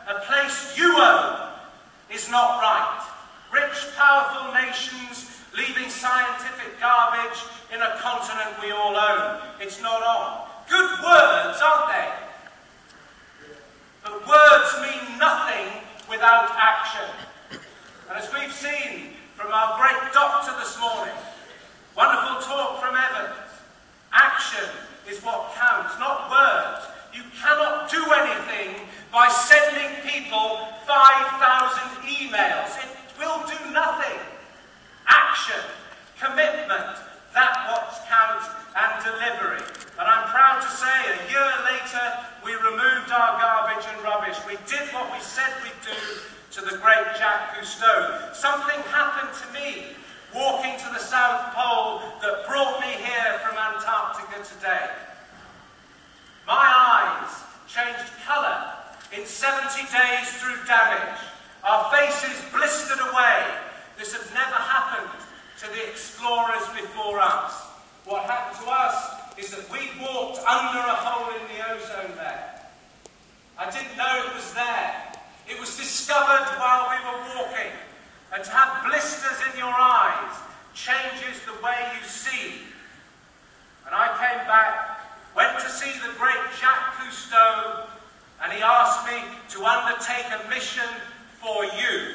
a place you own, is not right. Rich, powerful nations leaving scientific garbage in a continent we all own. It's not on. Good words, aren't they? But words mean nothing without action. And as we've seen from our great doctor this morning, wonderful talk from Evans, action is what counts, not words. You cannot do anything by sending people 5,000 emails. It will do nothing. Action, commitment, that's what counts, and delivery. And I'm proud to say, a year later, we removed our garbage and rubbish. We did what we said we'd do to the great Jacques Cousteau. Something happened to me walking to the South Pole that brought me here from Antarctica today. My eyes changed colour in 70 days through damage. Our faces blistered away. This had never happened to the explorers before us. What happened to us is that we walked under a hole in the ozone layer. I didn't know it was there. It was discovered while we were walking. And to have blisters in your eyes changes the way you see. And I came back, went to see the great Jacques Cousteau, and he asked me to undertake a mission for you.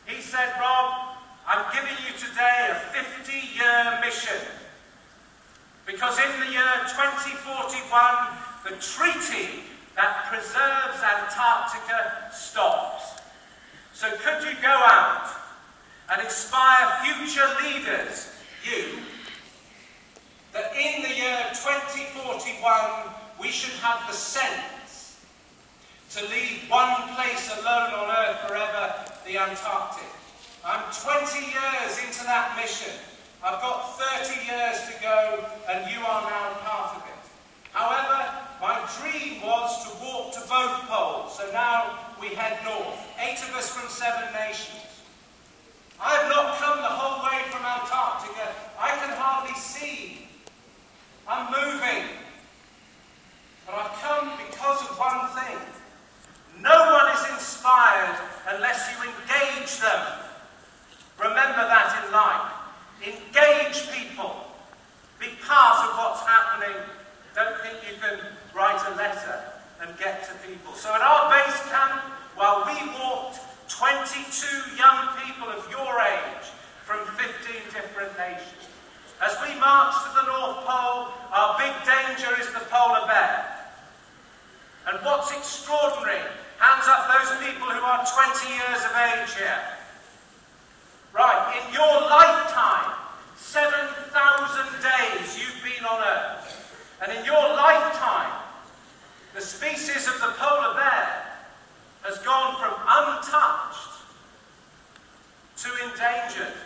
He said, Rob, I'm giving you today a 50-year mission. Because in the year 2041, the treaty that preserves Antarctica stops. So could you go out and inspire future leaders, you, that in the year 2041 we should have the sense to leave one place alone on Earth forever, the Antarctic. I'm 20 years into that mission. I've got 30 years to go, and you are now part of it. However, my dream was to walk to both poles, so now we head north. 8 of us from 7 nations. I have not come the whole way from Antarctica. I can hardly see. I'm moving. But I've come because of one thing. No one is inspired unless you engage them. Remember that in life. Engage people. Be part of what's happening. Don't think you can write a letter and get to people. So at our base camp, while we walked, 22 young people of your age from 15 different nations. As we march to the North Pole, our big danger is the polar bear. And what's extraordinary, hands up those people who are 20 years of age here. Right, in your lifetime, 7,000 days you've been on Earth. And in your lifetime, the species of the polar bear has gone from untouched to endangered.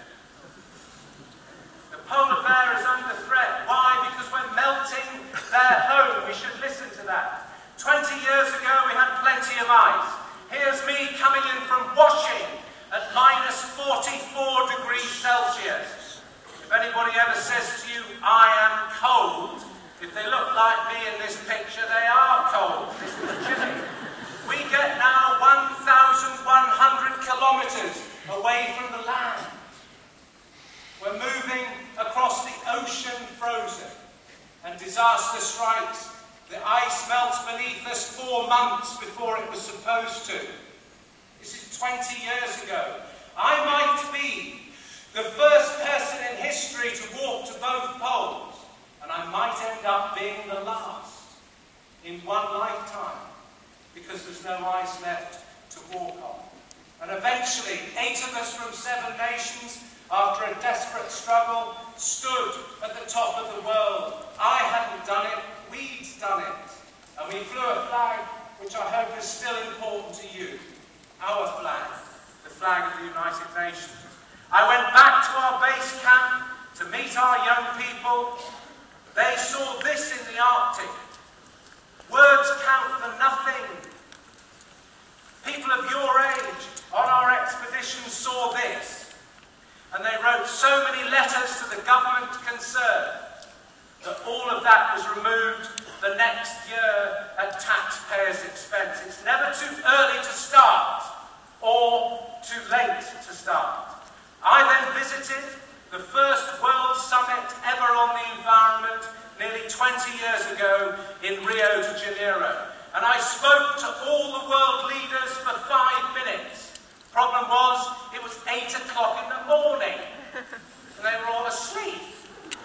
The polar bear is under threat. Why? Because we're melting their home. We should listen to that. 20 years ago, we had plenty of ice. Here's me coming in from washing at -44 degrees Celsius. If anybody ever says to you, I am cold, if they look like me in this picture, they are cold. This is chilly. We get now 1,100 kilometers away from the land. We're moving across the ocean frozen, and disaster strikes. The ice melts beneath us 4 months before it was supposed to. This is 20 years ago. I might be the first person in history to walk to both poles, and I might end up being the last in one lifetime, because there's no ice left to walk on. And eventually, 8 of us from 7 nations, after a desperate struggle, stood at the top of the world. I hadn't done it, we'd done it. And we flew a flag which I hope is still important to you. Our flag, the flag of the United Nations. I went back to our base camp to meet our young people. They saw this in the Arctic. Words count for nothing. People of your age on our expedition saw this. And they wrote so many letters to the government concerned that all of that was removed the next year at taxpayer taxpayers' expense. It's never too early to start or too late to start. I then visited the first World Summit ever on the environment nearly 20 years ago in Rio de Janeiro. And I spoke to all the world leaders for 5 minutes. Problem was, it was 8 o'clock in the morning. And they were all asleep.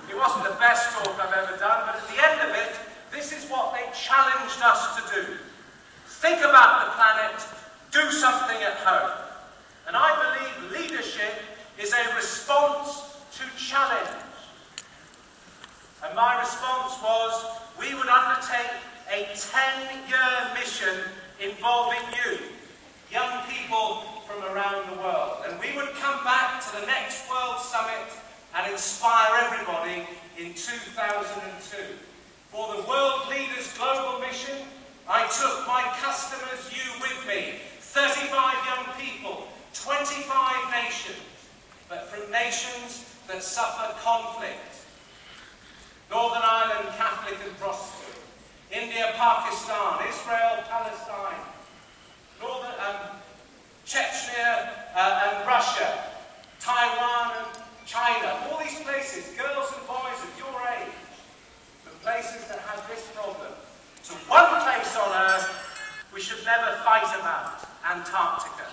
It wasn't the best talk I've ever done, but at the end of it, this is what they challenged us to do. Think about the planet, do something at home. And I believe leadership is a response to challenge. And my response was, we would undertake a 10-year mission involving you, young people from around the world. And we would come back to the next World Summit and inspire everybody in 2002. For the World Leaders Global Mission, I took my customers, you with me, 35 young people, 25 nations, but from nations that suffer conflict. Northern Ireland, Catholic and Protestant. India, Pakistan, Israel, Palestine, Chechnya and Russia, Taiwan and China, all these places, girls and boys of your age, the places that have this problem. To one place on Earth we should never fight about, Antarctica.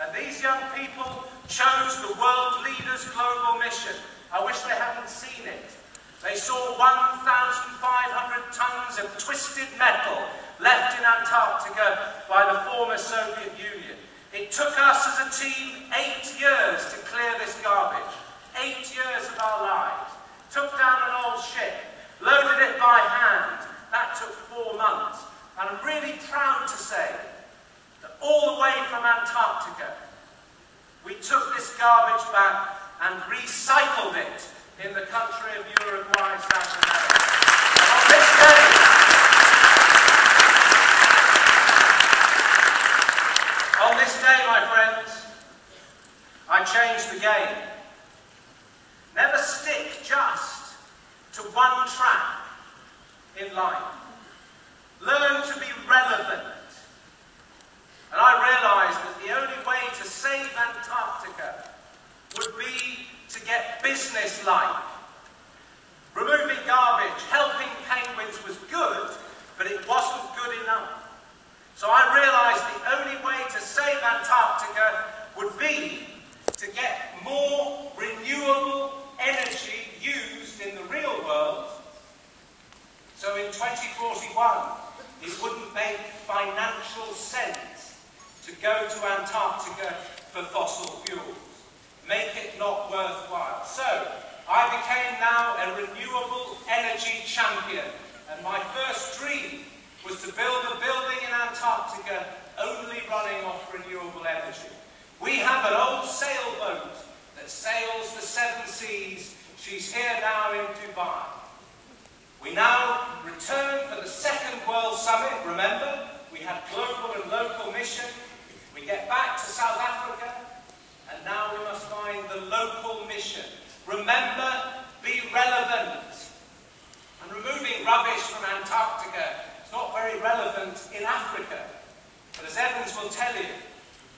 And these young people chose the World Leaders Global Mission. I wish they hadn't seen it. They saw 1,500 tons of twisted metal left in Antarctica by the former Soviet Union. It took us as a team 8 years to clear this garbage. 8 years of our lives. Took down an old ship, loaded it by hand. That took 4 months. And I'm really proud to say that all the way from Antarctica, we took this garbage back and recycled it in the country of Uruguay, South America. On this day, my friends, I changed the game. Never stick just to one track in life. Learn to be relevant. And I realized that the only way to save Antarctica would be to get business-like. Removing garbage, helping penguins was good, but it wasn't good enough. So I realized the only way to save Antarctica would be to get more renewable energy used in the real world. So in 2041, it wouldn't make financial sense to go to Antarctica for fossil fuels. Make it not worthwhile. So, I became now a renewable energy champion. And my first dream was to build a building in Antarctica only running off renewable energy. We have an old sailboat that sails the 7 seas. She's here now in Dubai. We now return for the second World Summit. Remember, we had global and local mission. We get back to South Africa. And now we must find the local mission. Remember, be relevant. And removing rubbish from Antarctica is not very relevant in Africa. But as Evans will tell you,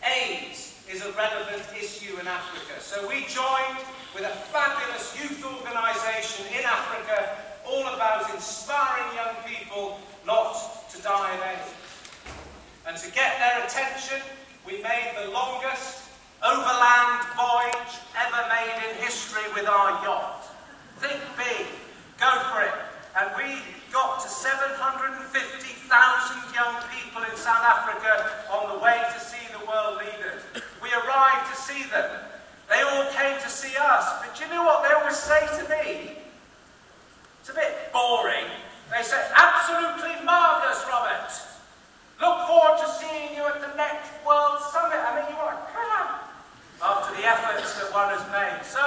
AIDS is a relevant issue in Africa. So we joined with a fabulous youth organisation in Africa, all about inspiring young people not to die of AIDS. And to get their attention, we made the longest overland voyage ever made in history with our yacht. Think big, go for it. And we got to 750,000 young people in South Africa on the way to see the world leaders. We arrived to see them. They all came to see us. But do you know what they always say to me? It's a bit boring. They say, absolutely marvellous, Robert. Look forward to seeing you at the next World Summit. I mean, you are crap. After the efforts that one has made. So,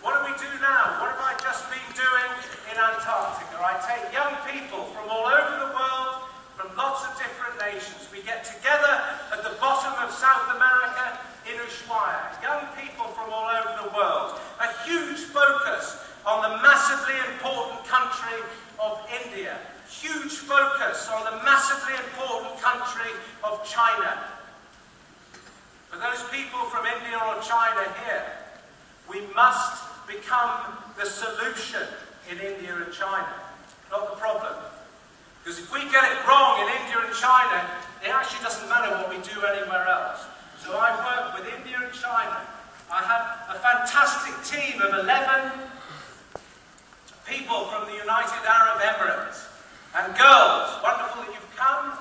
what do we do now? What have I just been doing in Antarctica? I take young people from all over the world, from lots of different nations. We get together at the bottom of South America in Ushuaia. Young people from all over the world. A huge focus on the massively important country of India. huge focus on the massively important country of China. For those people from India or China here, we must become the solution in India and China, not the problem. Because if we get it wrong in India and China, it actually doesn't matter what we do anywhere else. So I've worked with India and China. I have a fantastic team of 11 people from the United Arab Emirates. And girls, wonderful that you've come.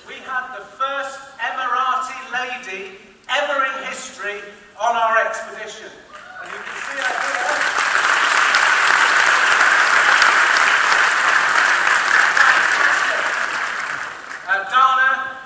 We had the first Emirati lady ever in history on our expedition. And you can see her here. Dana,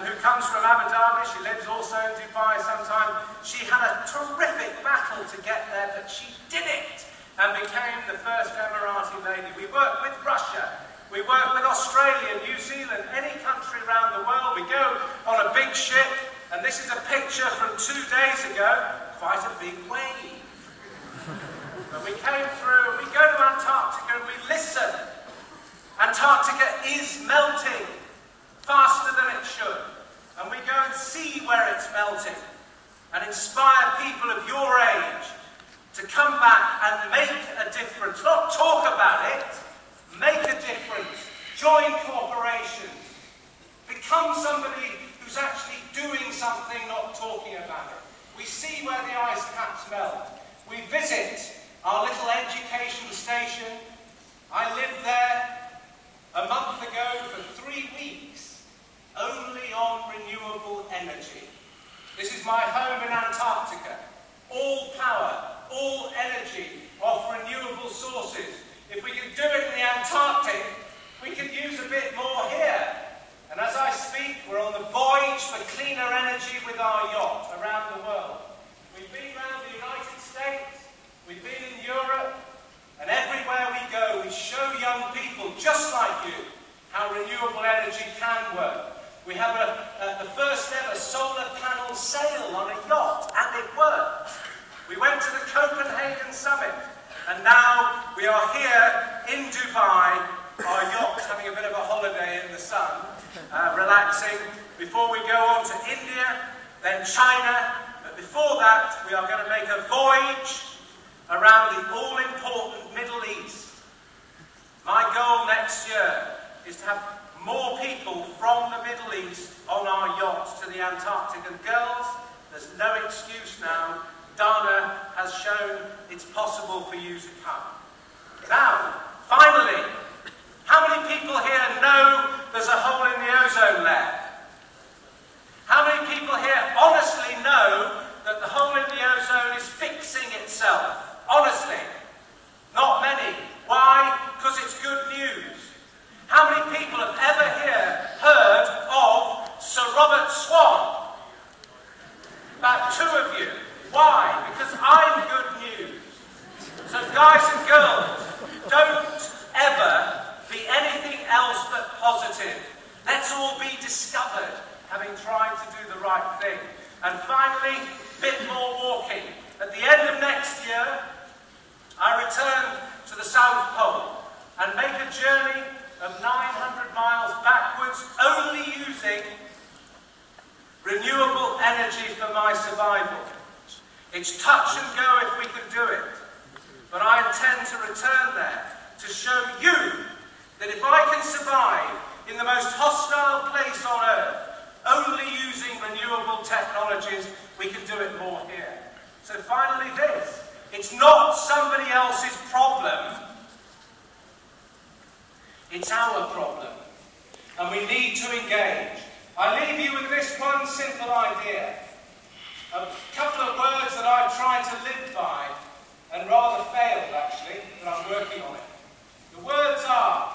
who comes from Abu Dhabi, she lives also in Dubai sometimes. She had a terrific battle to get there, but she did it and became the first Emirati lady. We work with Russia. We work with Australia, New Zealand, any country around the world. We go on a big ship, and this is a picture from 2 days ago. Quite a big wave. But we came through, and we go to Antarctica and we listen. Antarctica is melting faster than it should. And we go and see where it's melting and inspire people of your age to come back and make a difference. Not talk about it, make a difference. Join corporations. Become somebody who's actually doing something, not talking about it. We see where the ice caps melt. We visit our little education station. I lived there a month ago for 3 weeks, only on renewable energy. This is my home in Antarctica. All power, all energy off renewable sources. If we can do it in the Antarctic, we can use a bit more here. And as I speak, we're on the voyage for cleaner energy with our yacht around the world. We've been around the United States, we've been in Europe, and everywhere we go, we show young people, just like you, how renewable energy can work. We have the first ever solar panel sail on a yacht, and it works. We went to the Copenhagen summit, and now we are here in Dubai, our yacht having a bit of a holiday in the sun, relaxing, before we go on to India, then China, but before that we are going to make a voyage around the all-important Middle East. My goal next year is to have more people from the Middle East on our yacht to the Antarctic. And girls, there's no excuse now. Dana has shown it's possible for you to come. Now, finally, how many people here know there's a hole in the ozone layer? How many people here honestly know that the hole in the ozone is fixing itself? Honestly. Not many. Why? Because it's good news. How many people have ever here heard of Sir Robert Swan? About 2 of you. Why? Because I'm good news. So guys and girls, don't ever be anything else but positive. Let's all be discovered, having tried to do the right thing. And finally, a bit more walking. At the end of next year, I return to the South Pole and make a journey of 900 miles backwards, only using renewable energy for my survival. It's touch and go if we can do it. But I intend to return there to show you that if I can survive in the most hostile place on earth, only using renewable technologies, we can do it more here. So finally this. It's not somebody else's problem. It's our problem. And we need to engage. I leave you with this one simple idea. A couple of words that I've tried to live by, and rather failed actually, but I'm working on it. The words are,